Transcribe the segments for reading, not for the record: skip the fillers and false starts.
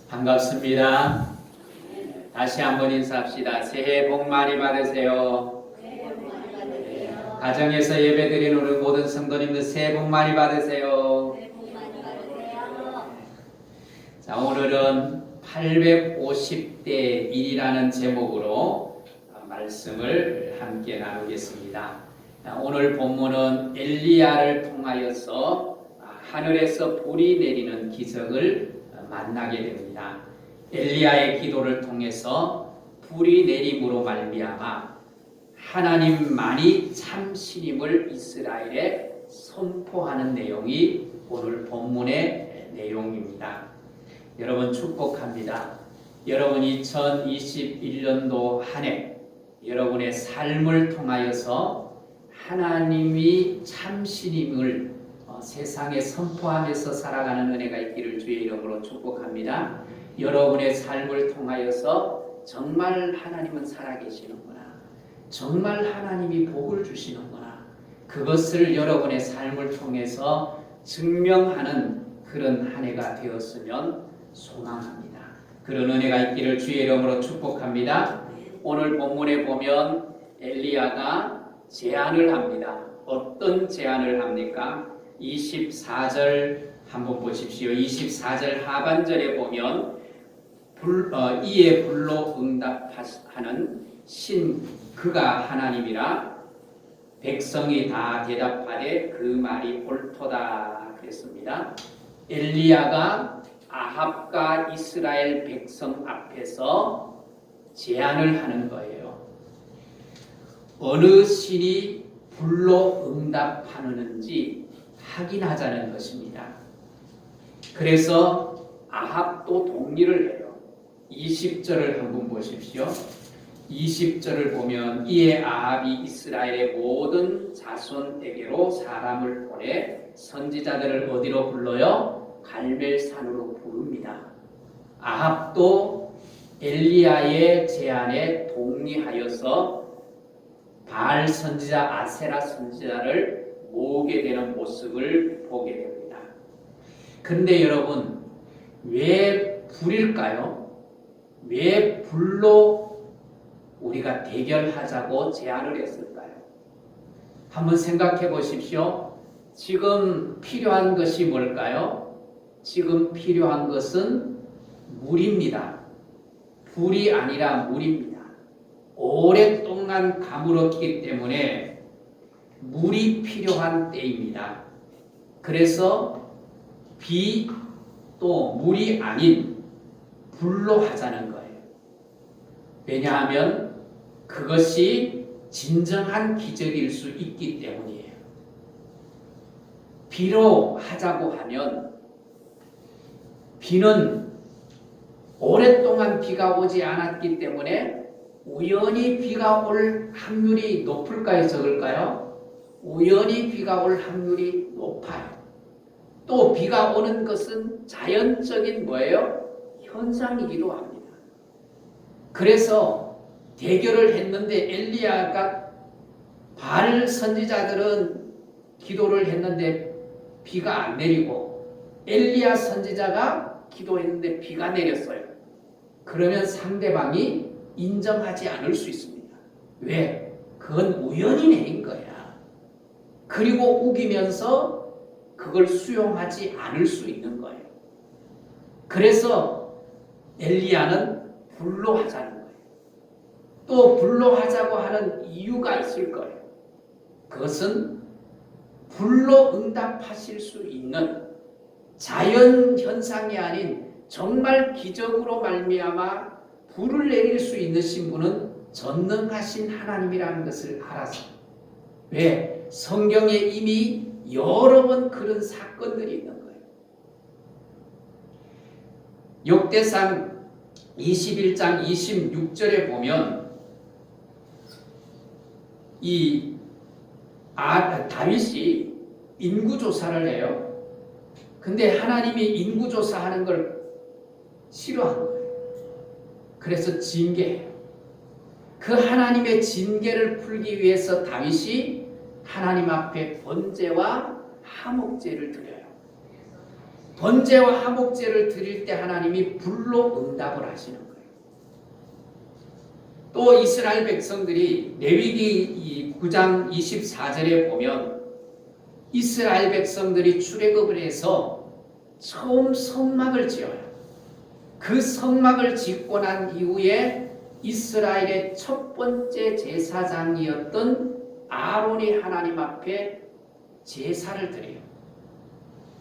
반갑습니다. 다시 한번 인사합시다. 새해 복 많이 받으세요. 가정에서 예배드리는 우리 모든 성도님들 새해 복 많이 받으세요. 자, 오늘은 850대 1이라는 제목으로 말씀을 함께 나누겠습니다. 오늘 본문은 엘리야를 통하여서 하늘에서 불이 내리는 기적을 만나게 됩니다. 엘리야의 기도를 통해서 불이 내림으로 말미암아 하나님만이 참 신임을 이스라엘에 선포하는 내용이 오늘 본문의 내용입니다. 여러분 축복합니다. 여러분 2021년도 한 해 여러분의 삶을 통하여서 하나님이 참 신임을 세상에 선포하면서 살아가는 은혜가 있기를 주의 이름으로 축복합니다. 여러분의 삶을 통하여서 정말 하나님은 살아계시는구나, 정말 하나님이 복을 주시는구나, 그것을 여러분의 삶을 통해서 증명하는 그런 한 해가 되었으면 소망합니다. 그런 은혜가 있기를 주의 이름으로 축복합니다. 오늘 본문에 보면 엘리야가 제안을 합니다. 어떤 제안을 합니까? 24절 한번 보십시오. 24절 하반절에 보면 이에 불로 응답하는 그가 하나님이라 백성이 다 대답하되 그 말이 옳도다 그랬습니다. 엘리야가 아합과 이스라엘 백성 앞에서 제안을 하는 거예요. 어느 신이 불로 응답하는지 확인하자는 것입니다. 그래서 아합도 동의를 해요. 20절을 한번 보십시오. 20절을 보면 이에 아합이 이스라엘의 모든 자손에게로 사람을 보내 선지자들을 어디로 불러요? 갈멜산으로 부릅니다. 아합도 엘리야의 제안에 동의하여서 바알 선지자, 아세라 선지자를 모으게 되는 모습을 보게 됩니다. 그런데 여러분, 왜 불일까요? 왜 불로 우리가 대결하자고 제안을 했을까요? 한번 생각해 보십시오. 지금 필요한 것이 뭘까요? 지금 필요한 것은 물입니다. 불이 아니라 물입니다. 오랫동안 가물었기 때문에 물이 필요한 때입니다. 그래서 비 또 물이 아닌 불로 하자는 거예요. 왜냐하면 그것이 진정한 기적일 수 있기 때문이에요. 비로 하자고 하면 비는 오랫동안 비가 오지 않았기 때문에 우연히 비가 올 확률이 높을까요? 적을까요? 우연히 비가 올 확률이 높아요. 또 비가 오는 것은 자연적인 뭐예요? 현상이기도 합니다. 그래서 대결을 했는데 엘리야가 바알 선지자들은 기도를 했는데 비가 안 내리고 엘리야 선지자가 기도했는데 비가 내렸어요. 그러면 상대방이 인정하지 않을 수 있습니다. 왜? 그건 우연히 내린 거야. 그리고 우기면서 그걸 수용하지 않을 수 있는 거예요. 그래서 엘리야는 불로 하자는 거예요. 또 불로 하자고 하는 이유가 있을 거예요. 그것은 불로 응답하실 수 있는 자연 현상이 아닌 정말 기적으로 말미암아 불을 내릴 수 있으신 분은 전능하신 하나님이라는 것을 알아서. 왜? 성경에 이미 여러 번 그런 사건들이 있는 거예요. 역대상 21장 26절에 보면 다윗이 인구조사를 해요. 근데 하나님이 인구조사하는 걸 싫어한 거예요. 그래서 징계해요. 그 하나님의 징계를 풀기 위해서 다윗이 하나님 앞에 번제와 화목제를 드려요. 번제와 화목제를 드릴 때 하나님이 불로 응답을 하시는 거예요. 또 이스라엘 백성들이 레위기 9장 24절에 보면 이스라엘 백성들이 출애굽을 해서 처음 성막을 지어요. 그 성막을 짓고 난 이후에 이스라엘의 첫 번째 제사장이었던 아론이 하나님 앞에 제사를 드려요.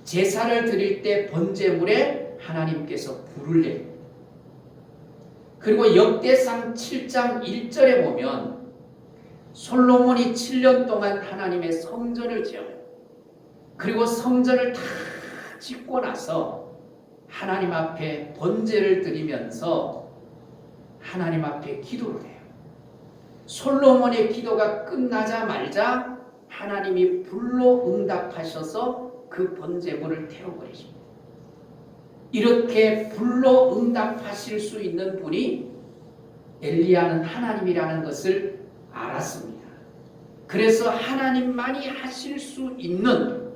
제사를 드릴 때 번제물에 하나님께서 불을 내립니다. 그리고 역대상 7장 1절에 보면 솔로몬이 7년 동안 하나님의 성전을 지어요. 그리고 성전을 다 짓고 나서 하나님 앞에 번제를 드리면서 하나님 앞에 기도를 해요. 솔로몬의 기도가 끝나자마자 하나님이 불로 응답하셔서 그 번제물을 태워버리십니다. 이렇게 불로 응답하실 수 있는 분이 엘리야는 하나님이라는 것을 알았습니다. 그래서 하나님만이 하실 수 있는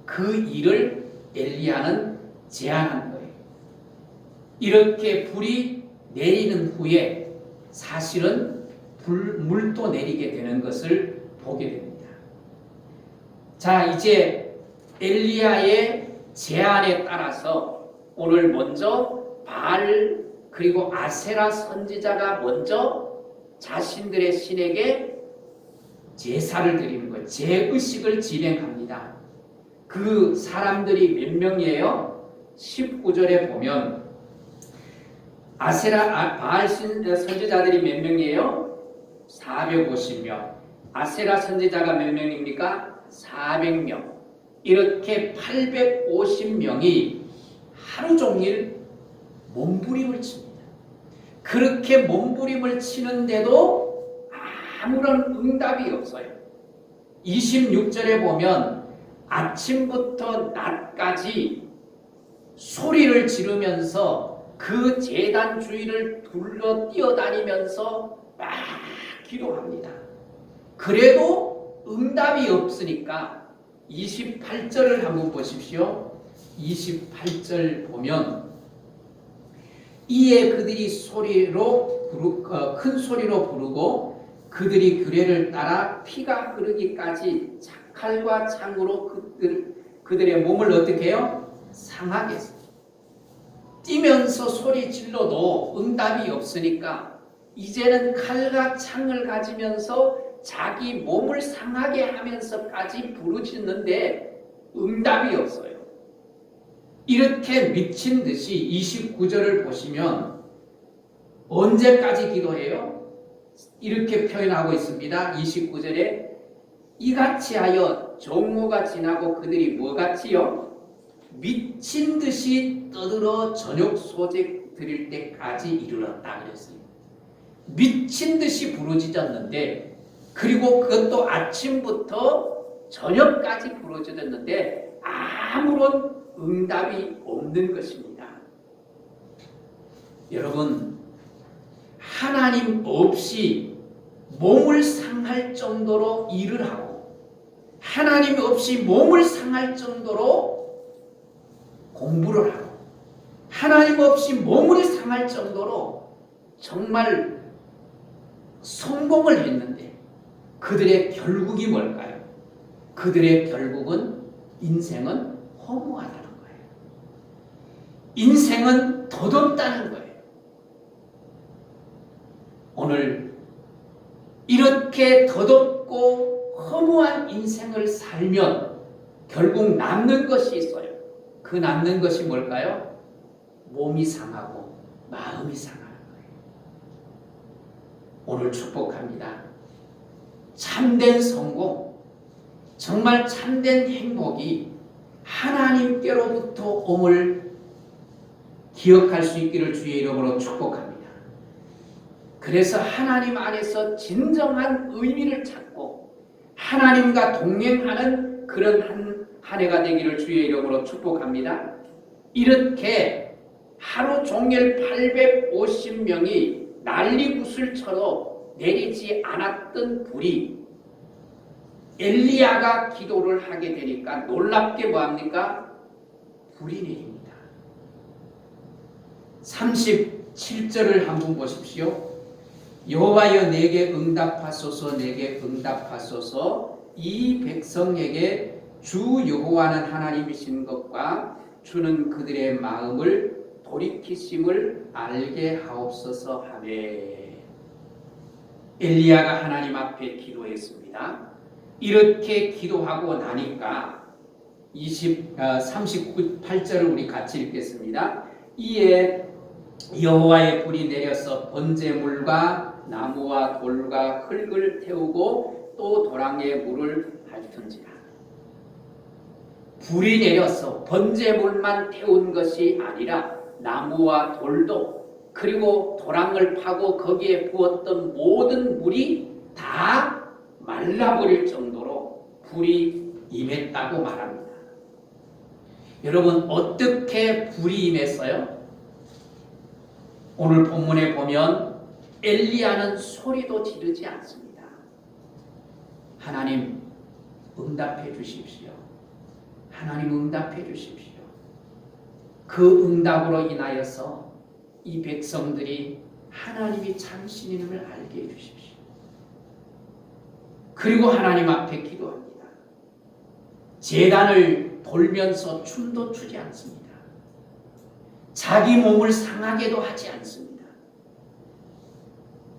그 일을 엘리야는 제안한 거예요. 이렇게 불이 내리는 후에 사실은 물도 내리게 되는 것을 보게 됩니다. 자, 이제 엘리야의 제안에 따라서 오늘 먼저 바알 그리고 아세라 선지자가 먼저 자신들의 신에게 제사를 드리는 거예요. 제의식을 진행합니다. 그 사람들이 몇 명이에요? 19절에 보면 바알 선지자들이 몇 명이에요? 450명. 아세라 선지자가 몇 명입니까? 400명. 이렇게 850명이 하루 종일 몸부림을 칩니다. 그렇게 몸부림을 치는데도 아무런 응답이 없어요. 26절에 보면 아침부터 낮까지 소리를 지르면서 그 제단 주위를 둘러 뛰어다니면서 막 기도합니다. 그래도 응답이 없으니까 28절을 한번 보십시오. 28절 보면 이에 그들이 큰 소리로 부르고 그들이 규례를 따라 피가 흐르기까지 칼과 창으로 그들의 몸을 어떻게 해요? 상하게 했어요. 뛰면서 소리 질러도 응답이 없으니까 이제는 칼과 창을 가지면서 자기 몸을 상하게 하면서까지 부르짖는데 응답이 없어요. 이렇게 미친 듯이 29절을 보시면 언제까지 기도해요? 이렇게 표현하고 있습니다. 29절에 이같이 하여 정오가 지나고 그들이 뭐같이요? 미친 듯이 떠들어 저녁 소재 드릴 때까지 이르렀다 그랬어요. 미친 듯이 부르짖었는데 그리고 그것도 아침부터 저녁까지 부르짖었는데 아무런 응답이 없는 것입니다. 여러분, 하나님 없이 몸을 상할 정도로 일을 하고 하나님 없이 몸을 상할 정도로 공부를 하고 하나님 없이 몸을 상할 정도로 정말 성공을 했는데 그들의 결국이 뭘까요? 그들의 결국은 인생은 허무하다는 거예요. 인생은 덧없다는 거예요. 오늘 이렇게 덧없고 허무한 인생을 살면 결국 남는 것이 있어요. 그 남는 것이 뭘까요? 몸이 상하고 마음이 상하는 거예요. 오늘 축복합니다. 참된 성공, 정말 참된 행복이 하나님께로부터 옴을 기억할 수 있기를 주의 이름으로 축복합니다. 그래서 하나님 안에서 진정한 의미를 찾고 하나님과 동행하는 그런 한 해가 되기를 주의 이름으로 축복합니다. 이렇게 하루 종일 850명이 난리구슬처럼 내리지 않았던 불이 엘리야가 기도를 하게 되니까 놀랍게 뭐합니까? 불이 내립니다. 37절을 한번 보십시오. 여호와여 내게 응답하소서 내게 응답하소서 이 백성에게 주 여호와는 하나님이신 것과 주는 그들의 마음을 돌이키심을 알게 하옵소서 하매. 엘리야가 하나님 앞에 기도했습니다. 이렇게 기도하고 나니까 38절을 우리 같이 읽겠습니다. 이에 여호와의 불이 내려서 번제물과 나무와 돌과 흙을 태우고 또 도랑에 물을 핥은지라. 불이 내려서 번제물만 태운 것이 아니라 나무와 돌도 그리고 도랑을 파고 거기에 부었던 모든 물이 다 말라버릴 정도로 불이 임했다고 말합니다. 여러분 어떻게 불이 임했어요? 오늘 본문에 보면 엘리야는 소리도 지르지 않습니다. 하나님 응답해 주십시오. 하나님 응답해 주십시오. 그 응답으로 인하여서 이 백성들이 하나님이 참신임을 알게 해 주십시오. 그리고 하나님 앞에 기도합니다. 제단을 돌면서 춤도 추지 않습니다. 자기 몸을 상하게도 하지 않습니다.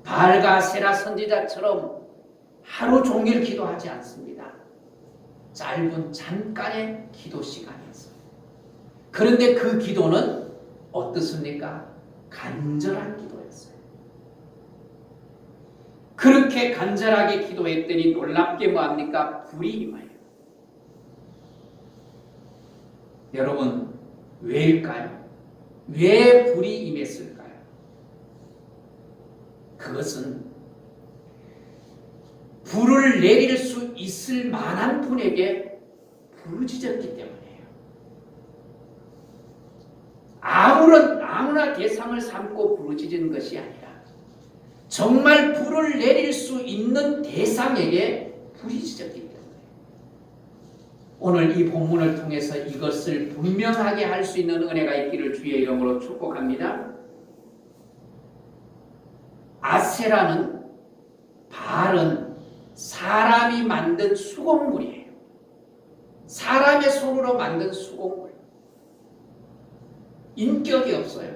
바알과 세라 선지자처럼 하루 종일 기도하지 않습니다. 짧은 잠깐의 기도 시간이었어요. 그런데 그 기도는 어떻습니까? 간절한 기도였어요. 그렇게 간절하게 기도했더니 놀랍게 뭐합니까? 불이 임하여. 여러분 왜일까요? 왜 불이 임했을까요? 그것은 불을 내릴 수 있을 만한 분에게 부르짖었기 때문이에요. 아무나 대상을 삼고 부르짖은 것이 아니라 정말 불을 내릴 수 있는 대상에게 부르짖었기 때문이에요. 오늘 이 본문을 통해서 이것을 분명하게 할 수 있는 은혜가 있기를 주의 이름으로 축복합니다. 아세라는 바알은 사람이 만든 수공물이에요. 사람의 손으로 만든 수공물. 인격이 없어요.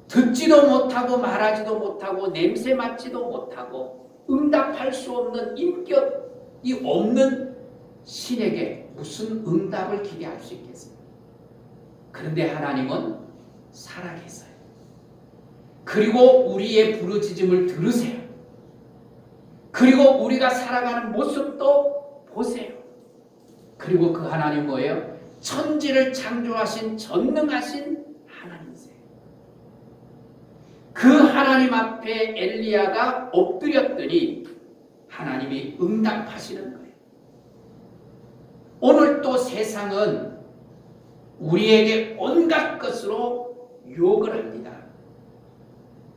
듣지도 못하고 말하지도 못하고 냄새 맡지도 못하고 응답할 수 없는 인격이 없는 신에게 무슨 응답을 기대할 수 있겠습니까? 그런데 하나님은 살아계세요. 그리고 우리의 부르짖음을 들으세요. 그리고 우리가 살아가는 모습도 보세요. 그리고 그 하나님 뭐예요? 천지를 창조하신 전능하신 하나님이세요. 그 하나님 앞에 엘리야가 엎드렸더니 하나님이 응답하시는 거예요. 오늘 또 세상은 우리에게 온갖 것으로 유혹을 합니다.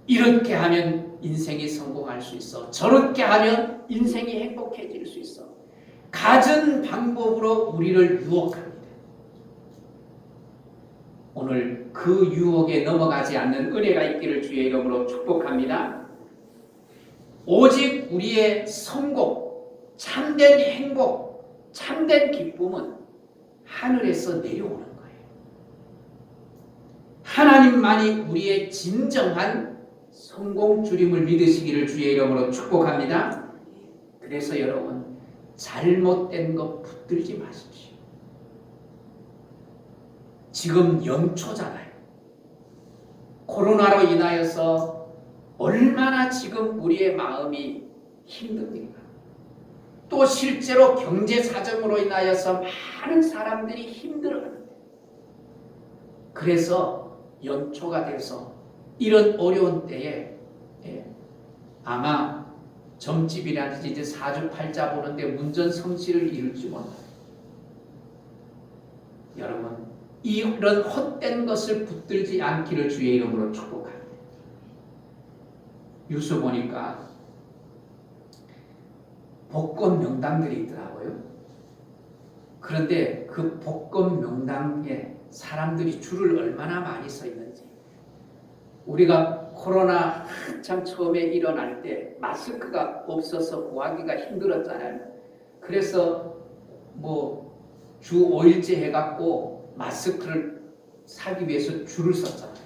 이렇게 하면 인생이 성공할 수 있어. 저렇게 하면 인생이 행복해질 수 있어. 갖은 방법으로 우리를 유혹합니다. 오늘 그 유혹에 넘어가지 않는 은혜가 있기를 주의 이름으로 축복합니다. 오직 우리의 성공, 참된 행복, 참된 기쁨은 하늘에서 내려오는 거예요. 하나님만이 우리의 진정한 성공줄임을 믿으시기를 주의 이름으로 축복합니다. 그래서 여러분 잘못된 것 붙들지 마십시오. 지금 연초잖아요. 코로나로 인하여서 얼마나 지금 우리의 마음이 힘듭니까? 또 실제로 경제 사정으로 인하여서 많은 사람들이 힘들어하는데, 그래서 연초가 돼서 이런 어려운 때에 아마 점집이라든지 이제 사주팔자 보는데 문전성시를 이룰지 못해요. 여러분 이런 헛된 것을 붙들지 않기를 주의 이름으로 축복합니다. 뉴스 보니까 복권 명당들이 있더라고요. 그런데 그 복권 명당에 사람들이 줄을 얼마나 많이 서 있는지. 우리가 코로나 한참 처음에 일어날 때 마스크가 없어서 구하기가 힘들었잖아요. 그래서 주 5일째 해갖고 마스크를 사기 위해서 줄을 섰잖아요.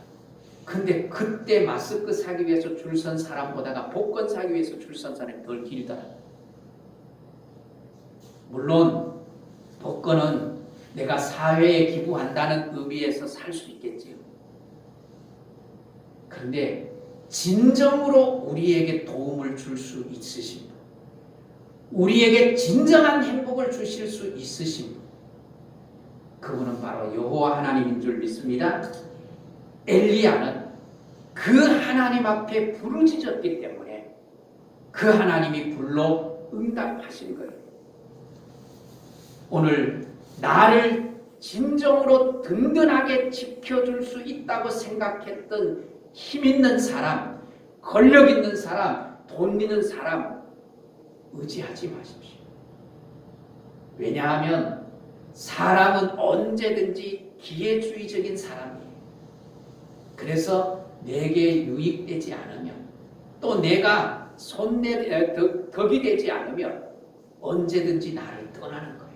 근데 그때 마스크 사기 위해서 줄 선 사람보다가 복권 사기 위해서 줄 선 사람이 덜 길더라고요. 물론 복권은 내가 사회에 기부한다는 의미에서 살 수 있겠지요. 그런데 진정으로 우리에게 도움을 줄 수 있으신 분, 우리에게 진정한 행복을 주실 수 있으신 분, 그분은 바로 여호와 하나님인 줄 믿습니다. 엘리야는 그 하나님 앞에 부르짖었기 때문에 그 하나님이 불로 응답하신 거예요. 오늘 나를 진정으로 든든하게 지켜줄 수 있다고 생각했던 힘 있는 사람, 권력 있는 사람, 돈 있는 사람 의지하지 마십시오. 왜냐하면 사람은 언제든지 기회주의적인 사람이에요. 그래서 내게 유익되지 않으면, 또 내가 덕이 되지 않으면 언제든지 나를 떠나는 거예요.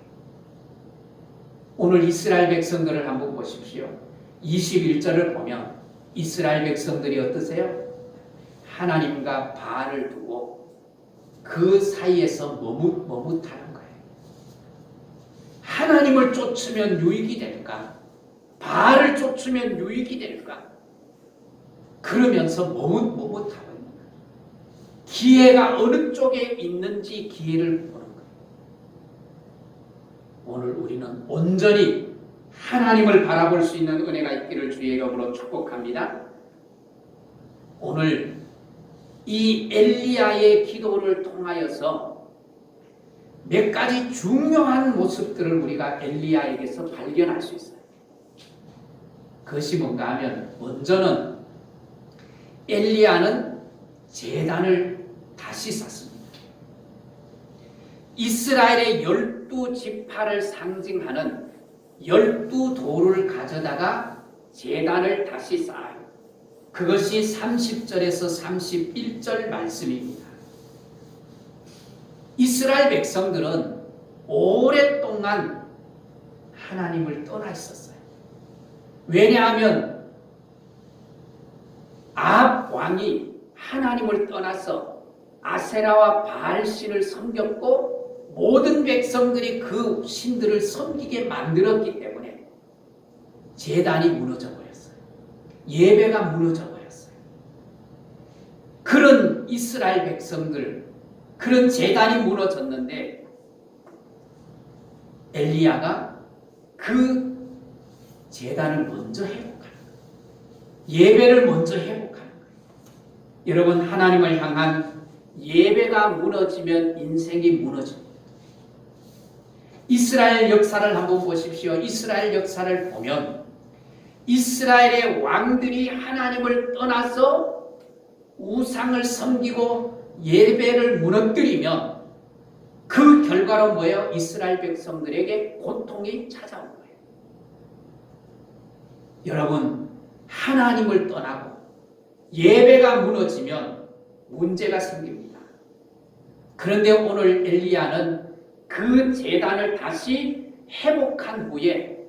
오늘 이스라엘 백성들을 한번 보십시오. 21절을 보면 이스라엘 백성들이 어떠세요? 하나님과 바알을 두고 그 사이에서 머뭇하는 거예요. 하나님을 쫓으면 유익이 될까? 바알을 쫓으면 유익이 될까? 그러면서 머뭇하고 있는 거예요. 기회가 어느 쪽에 있는지 기회를 보는 거예요. 오늘 우리는 온전히 하나님을 바라볼 수 있는 은혜가 있기를 주의 이름으로 축복합니다. 오늘 이 엘리야의 기도를 통하여서 몇 가지 중요한 모습들을 우리가 엘리야에게서 발견할 수 있어요. 그것이 뭔가 하면, 먼저는 엘리야는 제단을 다시 쌓습니다. 이스라엘의 12지파를 상징하는 12돌을 가져다가 제단을 다시 쌓아요. 그것이 30절에서 31절 말씀입니다. 이스라엘 백성들은 오랫동안 하나님을 떠나 있었어요. 왜냐하면 아합 왕이 하나님을 떠나서 아세라와 바알신을 섬겼고 모든 백성들이 그 신들을 섬기게 만들었기 때문에 제단이 무너져 버렸어요. 예배가 무너져 버렸어요. 그런 이스라엘 백성들, 그런 제단이 무너졌는데 엘리야가 그 제단을 먼저 회복하는 거예요. 예배를 먼저 회복하는 거예요. 여러분, 하나님을 향한 예배가 무너지면 인생이 무너집니다. 이스라엘 역사를 한번 보십시오. 이스라엘 역사를 보면 이스라엘의 왕들이 하나님을 떠나서 우상을 섬기고 예배를 무너뜨리면 그 결과로 뭐예요? 이스라엘 백성들에게 고통이 찾아온 거예요. 여러분, 하나님을 떠나고 예배가 무너지면 문제가 생깁니다. 그런데 오늘 엘리야는 그 제단을 다시 회복한 후에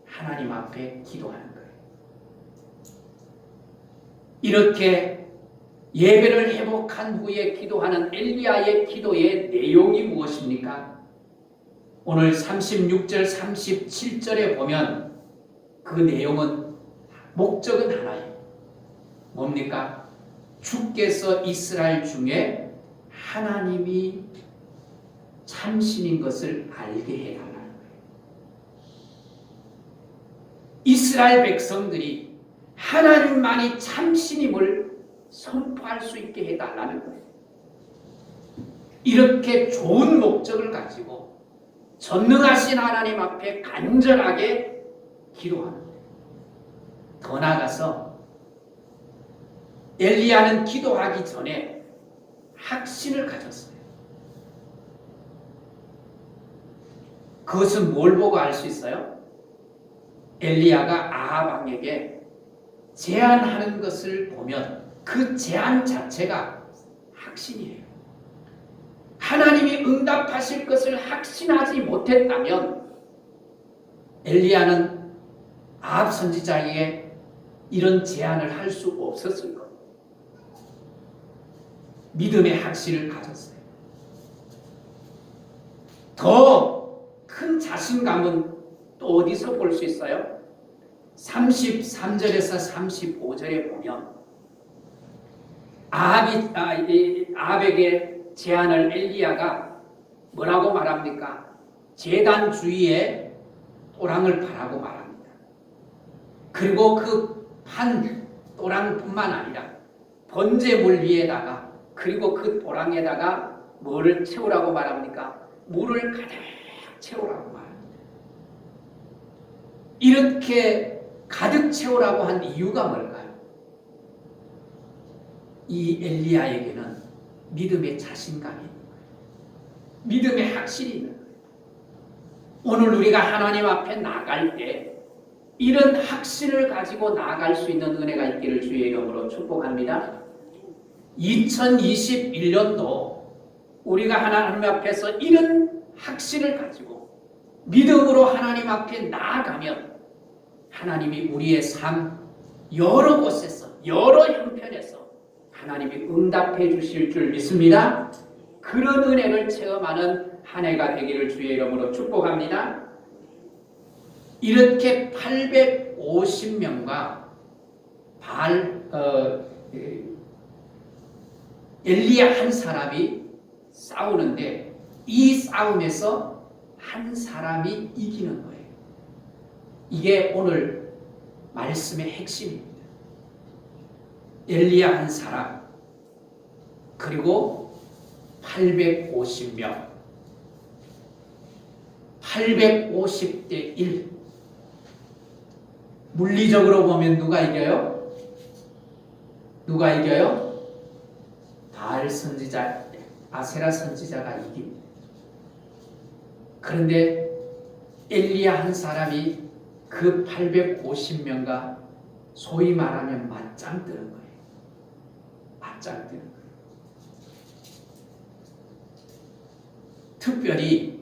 하나님 앞에 기도하는 거예요. 이렇게 예배를 회복한 후에 기도하는 엘리야의 기도의 내용이 무엇입니까? 오늘 36절, 37절에 보면 그 내용은, 목적은 하나예요. 뭡니까? 주께서 이스라엘 중에 하나님이 참신인 것을 알게 해달라는 거예요. 이스라엘 백성들이 하나님만이 참신임을 선포할 수 있게 해달라는 거예요. 이렇게 좋은 목적을 가지고 전능하신 하나님 앞에 간절하게 기도하는 거예요. 더 나아가서 엘리야는 기도하기 전에 확신을 가졌어요. 그것은 뭘 보고 알 수 있어요? 엘리야가 아합 왕에게 제안하는 것을 보면 그 제안 자체가 확신이에요. 하나님이 응답하실 것을 확신하지 못했다면 엘리야는 아합 선지자에게 이런 제안을 할 수 없었을 겁니다. 믿음의 확신을 가졌어요. 더 큰 자신감은 또 어디서 볼 수 있어요? 33절에서 35절에 보면 아합에게 제안을 엘리야가 뭐라고 말합니까? 제단 주위에 또랑을 파라고 말합니다. 그리고 그 판 또랑뿐만 아니라 번제물 위에다가 그리고 그 또랑에다가 뭐를 채우라고 말합니까? 물을 가득 채우라고 말합니다. 이렇게 가득 채우라고 한 이유가 뭘까요? 이 엘리야에게는 믿음의 자신감이 있는 거예요. 믿음의 확신이 있는 거예요. 오늘 우리가 하나님 앞에 나갈 때 이런 확신을 가지고 나아갈 수 있는 은혜가 있기를 주의 이름으로 축복합니다. 2021년도 우리가 하나님 앞에서 이런 확신을 가지고 믿음으로 하나님 앞에 나아가면 하나님이 우리의 삶 여러 곳에서 여러 형편에서 하나님이 응답해 주실 줄 믿습니다. 그런 은혜를 체험하는 한 해가 되기를 주의 이름으로 축복합니다. 이렇게 850명과 엘리야 한 사람이 싸우는데 이 싸움에서 한 사람이 이기는 거예요. 이게 오늘 말씀의 핵심입니다. 엘리야 한 사람 그리고 850명 850대 1 물리적으로 보면 누가 이겨요? 누가 이겨요? 바알 선지자, 아세라 선지자가 이깁니다. 그런데 엘리야 한 사람이 그 850명과 소위 말하면 맞짱 뜨는 거예요. 맞짱 뜨는 거예요. 특별히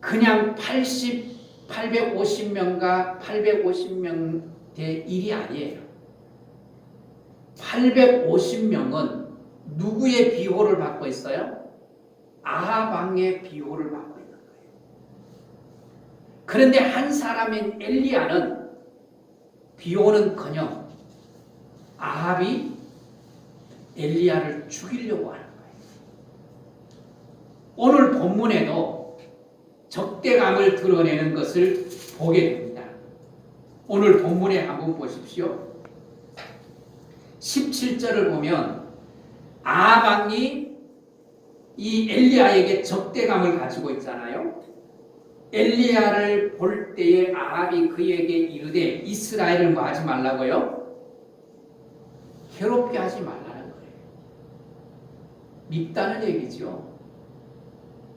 그냥 850명과 850명 대 1이 아니에요. 850명은 누구의 비호를 받고 있어요? 아합 왕의 비호를 받고 있는 거예요. 그런데 한 사람인 엘리야는 비호는커녕 아합이 엘리야를 죽이려고 하는 거예요. 오늘 본문에도 적대감을 드러내는 것을 보게 됩니다. 오늘 본문에 한번 보십시오. 17절을 보면 아합 왕이 이 엘리야에게 적대감을 가지고 있잖아요. 엘리야를 볼 때에 아합이 그에게 이르되 이스라엘을 뭐 하지 말라고요? 괴롭게 하지 말라는 거예요. 밉다는 얘기죠.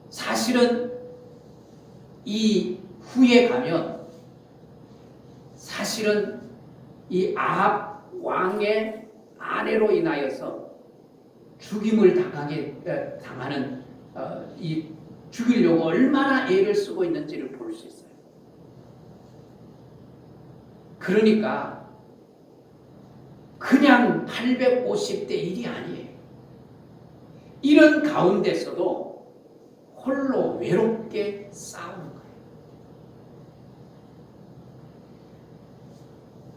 사실은 이 후에 가면 사실은 이 아합 왕의 아내로 인하여서 죽임을 당하는 이 죽이려고 얼마나 애를 쓰고 있는지를 볼 수 있어요. 그러니까 그냥 850대 1이 아니에요. 이런 가운데서도 홀로 외롭게 싸우는 거예요.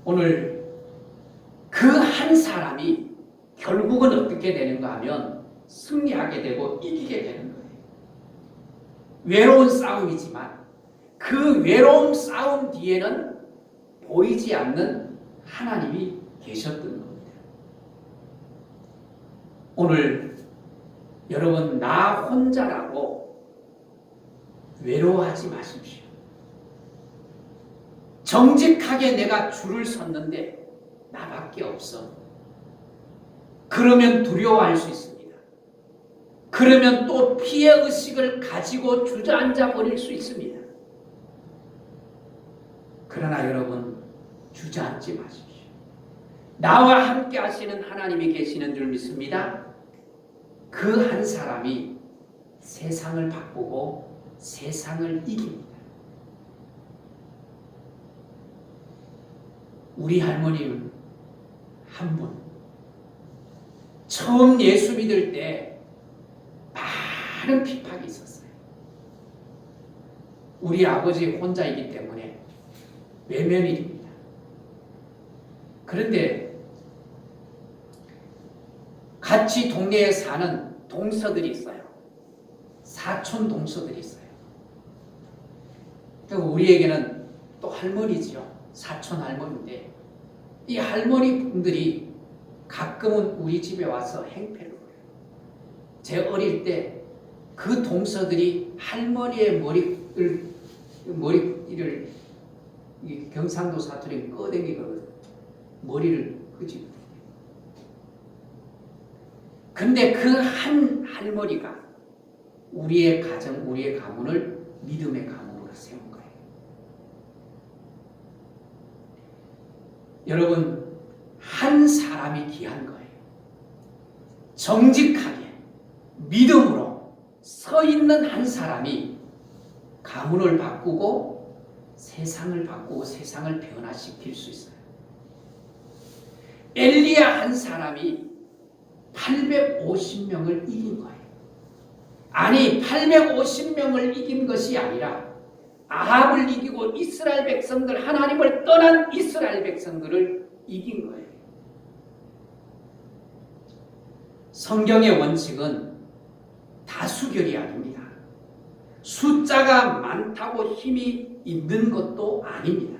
오늘 그 한 사람이 결국은 어떻게 되는가 하면 승리하게 되고 이기게 되는 거예요. 외로운 싸움이지만 그 외로운 싸움 뒤에는 보이지 않는 하나님이 계셨던 겁니다. 오늘 여러분 나 혼자라고 외로워하지 마십시오. 정직하게 내가 줄을 섰는데 나밖에 없어. 그러면 두려워할 수 있습니다. 그러면 또 피해의식을 가지고 주저앉아 버릴 수 있습니다. 그러나 여러분 주저앉지 마십시오. 나와 함께 하시는 하나님이 계시는 줄 믿습니다. 그 한 사람이 세상을 바꾸고 세상을 이깁니다. 우리 할머니는 한 분, 처음 예수 믿을 때 많은 핍박이 있었어요. 우리 아버지 혼자이기 때문에 외면일입니다. 그런데 같이 동네에 사는 동서들이 있어요. 사촌 동서들이 있어요. 우리에게는 또 할머니지요. 사촌 할머니인데 이 할머니 분들이 가끔은 우리 집에 와서 행패를 부려요. 제 어릴 때 그 동서들이 할머니의 머리를 경상도 사투리 꺼댕이거든요. 머리를 끄집어요. 근데 그 한 할머니가 우리의 가정, 우리의 가문을 믿음의 가문으로 세운 거예요. 여러분, 한 사람이 귀한 거예요. 정직하게 믿음으로 서 있는 한 사람이 가문을 바꾸고 세상을 바꾸고 세상을 변화시킬 수 있어요. 엘리야 한 사람이 850명을 이긴 거예요. 아니, 850명을 이긴 것이 아니라 아합을 이기고 이스라엘 백성들, 하나님을 떠난 이스라엘 백성들을 이긴 거예요. 성경의 원칙은 다수결이 아닙니다. 숫자가 많다고 힘이 있는 것도 아닙니다.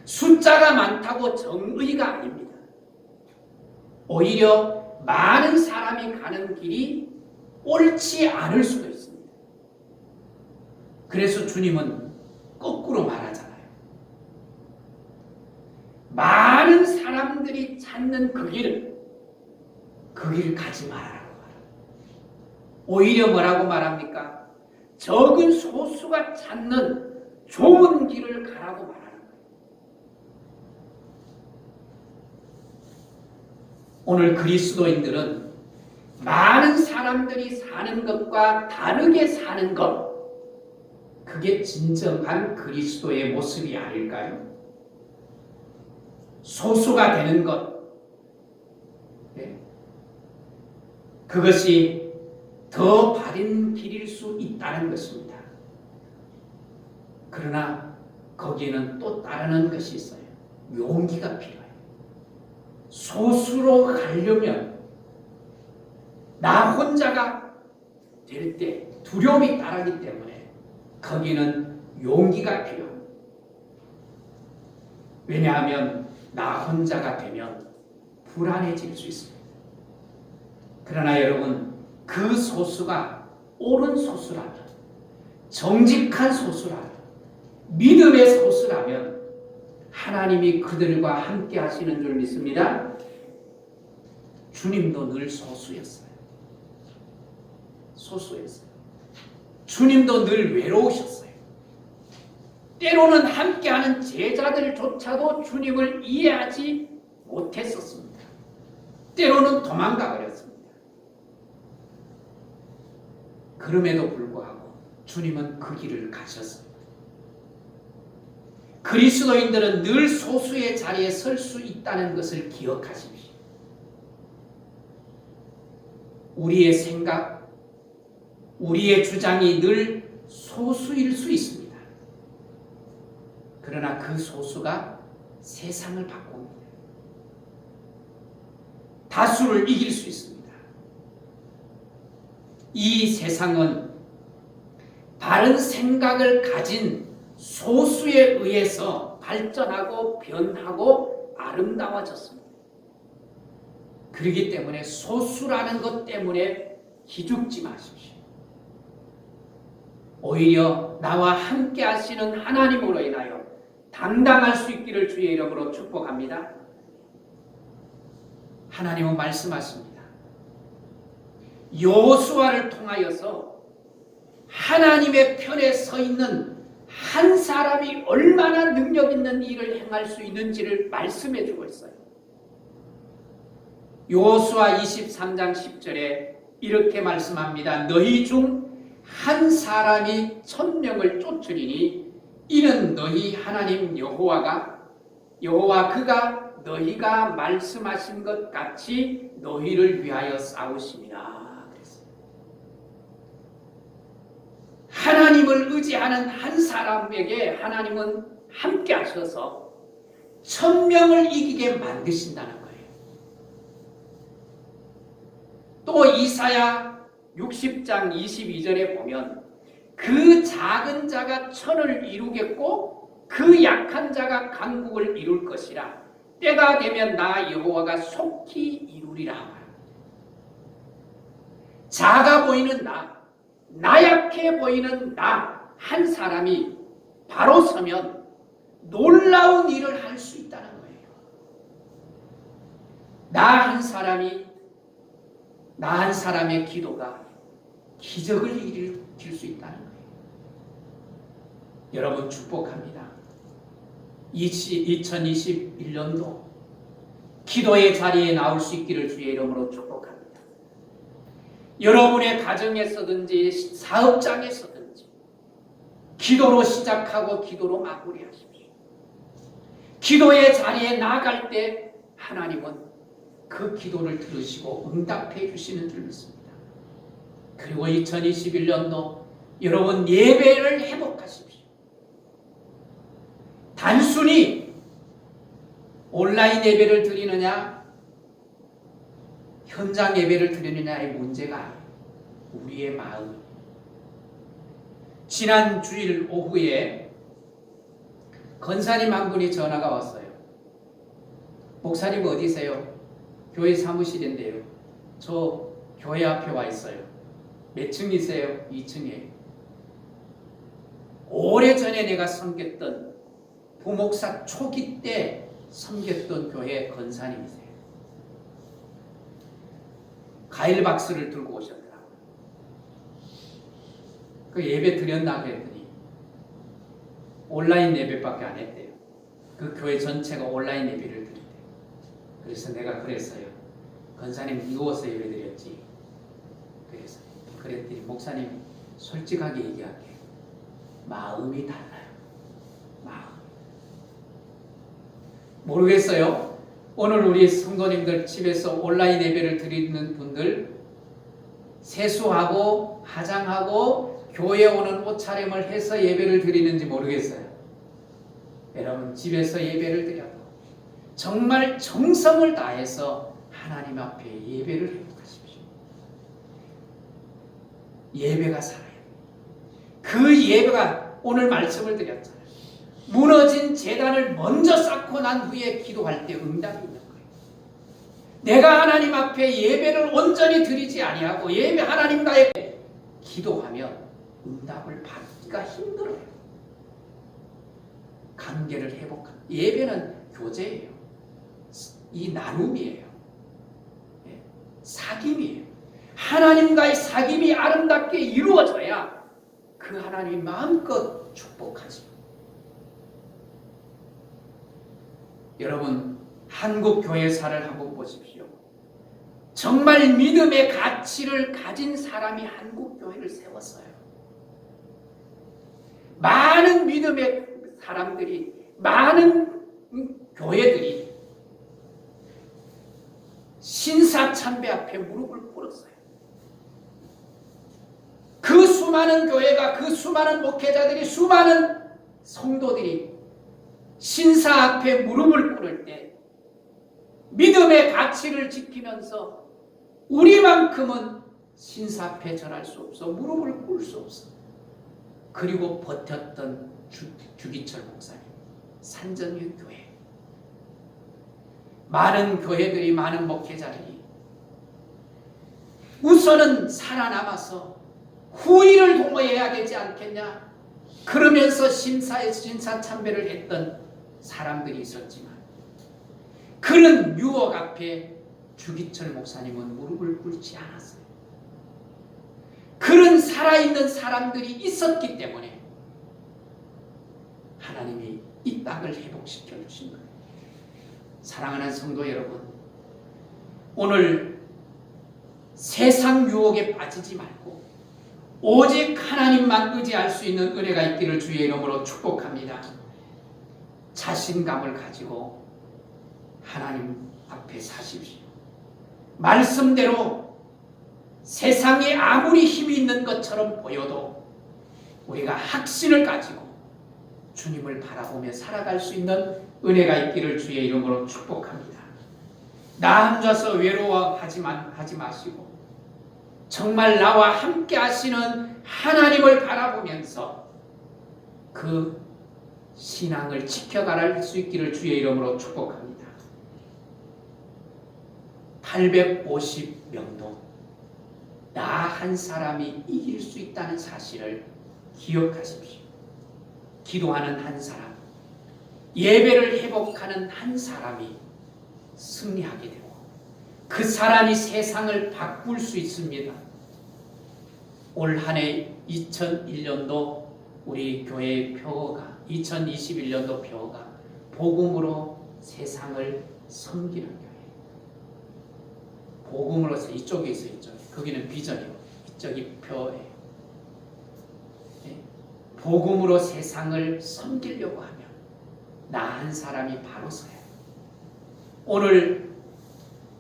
숫자가 많다고 정의가 아닙니다. 오히려 많은 사람이 가는 길이 옳지 않을 수도 있습니다. 그래서 주님은 거꾸로 말하잖아요. 많은 사람들이 찾는 그 길 가지 말아라고 말합니다. 오히려 뭐라고 말합니까? 적은 소수가 찾는 좁은 길을 가라고 말하는 거예요. 오늘 그리스도인들은 많은 사람들이 사는 것과 다르게 사는 것, 그게 진정한 그리스도의 모습이 아닐까요? 소수가 되는 것, 그것이 더 바른 길일 수 있다는 것입니다. 그러나 거기에는 또 따르는 것이 있어요. 용기가 필요해요. 소수로 가려면 나 혼자가 될 때 두려움이 따르기 때문에 거기는 용기가 필요합니다. 왜냐하면 나 혼자가 되면 불안해질 수 있습니다. 그러나 여러분, 그 소수가 옳은 소수라면, 정직한 소수라면, 믿음의 소수라면 하나님이 그들과 함께 하시는 줄 믿습니다. 주님도 늘 소수였어요. 주님도 늘 외로우셨어요. 때로는 함께하는 제자들조차도 주님을 이해하지 못했었습니다. 때로는 도망가 버렸습니다. 그럼에도 불구하고 주님은 그 길을 가셨습니다. 그리스도인들은 늘 소수의 자리에 설 수 있다는 것을 기억하십시오. 우리의 생각, 우리의 주장이 늘 소수일 수 있습니다. 그러나 그 소수가 세상을 바꿉니다. 다수를 이길 수 있습니다. 이 세상은 바른 생각을 가진 소수에 의해서 발전하고 변하고 아름다워졌습니다. 그렇기 때문에 소수라는 것 때문에 기죽지 마십시오. 오히려 나와 함께 하시는 하나님으로 인하여 당당할 수 있기를 주의 이름으로 축복합니다. 하나님은 말씀하십니다. 여호수아를 통하여서 하나님의 편에 서 있는 한 사람이 얼마나 능력 있는 일을 행할 수 있는지를 말씀해 주고 있어요. 여호수아 23장 10절에 이렇게 말씀합니다. 너희 중 한 사람이 1000명을 쫓으리니 이는 너희 하나님 여호와 그가 너희가 말씀하신 것 같이 너희를 위하여 싸우심이라 그랬어요. 하나님을 의지하는 한 사람에게 하나님은 함께 하셔서 1000명을 이기게 만드신다는 거예요. 또 이사야 60장 22절에 보면 그 작은 자가 천을 이루겠고 그 약한 자가 강국을 이룰 것이라 때가 되면 나 여호와가 속히 이루리라. 작아 보이는 나 약해 보이는 나 한 사람이 바로 서면 놀라운 일을 할 수 있다는 거예요. 나 한 사람의 기도가 기적을 일으킬 수 있다는 거예요. 여러분 축복합니다. 2021년도 기도의 자리에 나올 수 있기를 주의 이름으로 축복합니다. 여러분의 가정에서든지 사업장에서든지 기도로 시작하고 기도로 마무리하십시오. 기도의 자리에 나아갈 때 하나님은 그 기도를 들으시고 응답해 주시는 줄 믿습니다. 그리고 2021년도 여러분 예배를 회복하십시오. 단순히 온라인 예배를 드리느냐 현장 예배를 드리느냐의 문제가 아니에요. 우리의 마음. 지난 주일 오후에 권사님 한 분이 전화가 왔어요. 목사님 어디세요? 교회 사무실인데요. 저 교회 앞에 와 있어요. 몇 층이세요? 2층이에요. 오래전에 내가 섬겼던 부목사 초기 때 섬겼던 교회 권사님이세요. 과일 박스를 들고 오셨더라고요. 그 예배 드렸나 그랬더니 온라인 예배밖에 안 했대요. 그 교회 전체가 온라인 예배를 드린대요. 그래서 내가 그랬어요. 권사님 누워서 예배 드렸지. 그랬더니 목사님 솔직하게 얘기할게요. 마음이 달라요. 마음. 모르겠어요. 오늘 우리 성도님들 집에서 온라인 예배를 드리는 분들 세수하고 화장하고 교회에 오는 옷차림을 해서 예배를 드리는지 모르겠어요. 여러분 집에서 예배를 드려도 정말 정성을 다해서 하나님 앞에 예배를 회복하십시오. 예배가 살아요. 그 예배가 오늘 말씀을 드렸잖아요. 무너진 제단을 먼저 쌓고 난 후에 기도할 때 응답이 있는 거예요. 내가 하나님 앞에 예배를 온전히 드리지 아니하고 예배 하나님과의 기도하면 응답을 받기가 힘들어요. 관계를 회복하는 예배는 교제예요. 이 나눔이에요. 사귐이에요. 하나님과의 사귐이 아름답게 이루어져야 그 하나님이 마음껏 축복하지. 여러분 한국 교회사를 한번 보십시오. 정말 믿음의 가치를 가진 사람이 한국 교회를 세웠어요. 많은 믿음의 사람들이 많은 교회들이 신사참배 앞에 무릎을 꿇었어요. 그 수많은 교회가 그 수많은 목회자들이 수많은 성도들이 신사 앞에 무릎을 꿇을 때 믿음의 가치를 지키면서 우리만큼은 신사 앞에 절할 수 없어 무릎을 꿇을 수 없어. 그리고 버텼던 주기철 목사님 산정유 교회 많은 교회들이 많은 목회자들이 우선은 살아남아서 후일을 도모해야 되지 않겠냐 그러면서 신사 참배를 했던 사람들이 있었지만 그런 유혹 앞에 주기철 목사님은 무릎을 꿇지 않았어요. 그런 살아있는 사람들이 있었기 때문에 하나님이 이 땅을 회복시켜 주신 거예요. 사랑하는 성도 여러분, 오늘 세상 유혹에 빠지지 말고 오직 하나님만 의지할 수 있는 은혜가 있기를 주의 이름으로 축복합니다. 자신감을 가지고 하나님 앞에 사십시오. 말씀대로 세상에 아무리 힘이 있는 것처럼 보여도 우리가 확신을 가지고 주님을 바라보며 살아갈 수 있는 은혜가 있기를 주의 이름으로 축복합니다. 나 혼자서 외로워하지 마시고 정말 나와 함께 하시는 하나님을 바라보면서 그 신앙을 지켜갈 수 있기를 주의 이름으로 축복합니다. 850명도 나 한 사람이 이길 수 있다는 사실을 기억하십시오. 기도하는 한 사람, 예배를 회복하는 한 사람이 승리하게 되고 그 사람이 세상을 바꿀 수 있습니다. 올 한 해 2001년도 우리 교회의 표어가 2021년도 표어가 복음으로 세상을 섬기는 교회. 복음으로서 이쪽에 있어요. 이쪽에. 거기는 비전이고 이쪽이 표어예요. 네. 복음으로 세상을 섬기려고 하면 나 한 사람이 바로 서야 해요. 오늘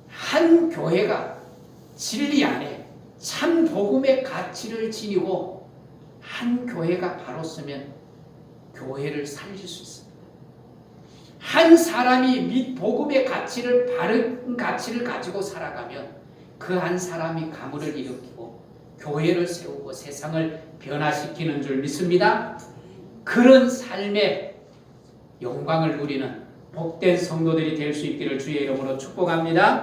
한 교회가 진리 안에 참 복음의 가치를 지니고 한 교회가 바로 서면 교회를 살릴 수 있습니다. 한 사람이 복음의 가치를 바른 가치를 가지고 살아가면 그 한 사람이 가문을 일으키고 교회를 세우고 세상을 변화시키는 줄 믿습니다. 그런 삶의 영광을 누리는 복된 성도들이 될 수 있기를 주의 이름으로 축복합니다.